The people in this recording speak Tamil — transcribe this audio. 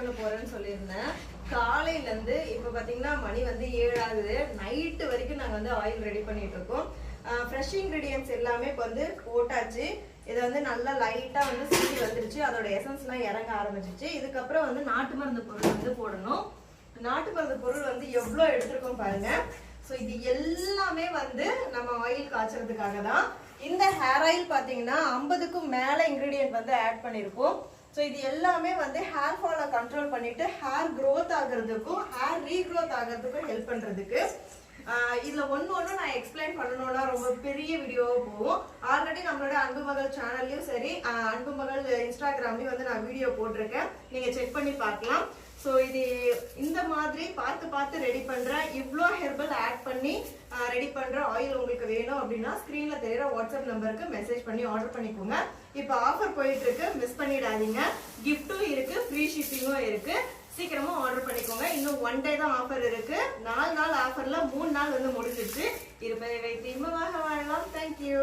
பண்ண போறேன்னு சொல்லியிருந்தேன். காலையில இருந்து இப்ப பாத்தீங்கன்னா மணி வந்து 7 ஆகுது. நைட்டு வரைக்கும் நாங்க வந்து ஆயில் ரெடி பண்ணிட்டு இருக்கோம். ஃப்ரெஷ் இன்கிரீடியன்ஸ் எல்லாமே இப்போ வந்து போட்டாச்சு. இதை வந்து நல்லா லைட்டா வந்து சூடி வந்துருச்சு. அதோட எசன்ஸ்லாம் இறங்க ஆரம்பிச்சிச்சு. இதுக்கப்புறம் வந்து நாட்டு மருந்து பொருள் வந்து போடணும். நாட்டு மருந்து பொருள் வந்து எவ்வளோ எடுத்திருக்கோம் பாருங்க. ஸோ இது எல்லாமே வந்து நம்ம ஆயில் காய்ச்சறதுக்காக தான். இந்த ஹேர் ஆயில் பார்த்தீங்கன்னா 50க்கும் மேலே இன்க்ரீடியன்ட் வந்து ஆட் பண்ணியிருக்கோம். ஸோ இது எல்லாமே வந்து ஹேர் ஃபாலை கண்ட்ரோல் பண்ணிட்டு ஹேர் க்ரோத் ஆகுறதுக்கும் ஹேர் ரீக்ரோத் ஆகிறதுக்கும் ஹெல்ப் பண்ணுறதுக்கு. இதில் ஒன்று நான் எக்ஸ்பிளைன் பண்ணணும்னா ரொம்ப பெரிய வீடியோவாக போகும். ஆல்ரெடி நம்மளோட அன்பு மகள் சேனல்லையும் சரி, அன்பு மகள் இன்ஸ்டாகிராம்லையும் வந்து நான் வீடியோ போட்டிருக்கேன். நீங்கள் செக் பண்ணி பார்க்கலாம். ஸோ இது இந்த மாதிரி பார்த்து ரெடி பண்ணுறேன். இவ்வளோ ஹெர்பல் ஆட் பண்ணி ரெடி பண்ணுற ஆயில் உங்களுக்கு வேணும் அப்படின்னா ஸ்க்ரீனில் தெரியுற வாட்ஸ்அப் நம்பருக்கு மெசேஜ் பண்ணி ஆர்டர் பண்ணிக்கோங்க. இப்போ ஆஃபர் போயிட்டு இருக்கு, மிஸ் பண்ணிடாதீங்க. கிஃப்ட்டும் இருக்கு, ஃப்ரீ ஷிப்பிங்கும் இருக்கு. சீக்கிரமா ஆர்டர் பண்ணிக்கோங்க. இன்னும் 1 டே தான் ஆஃபர் இருக்கு. 4 நாள் ஆஃபர்ல 3 நாள் வந்து முடிஞ்சிருச்சு. இருப்பதை வைத்து இன்பமாக வாழலாம். தேங்க்யூ.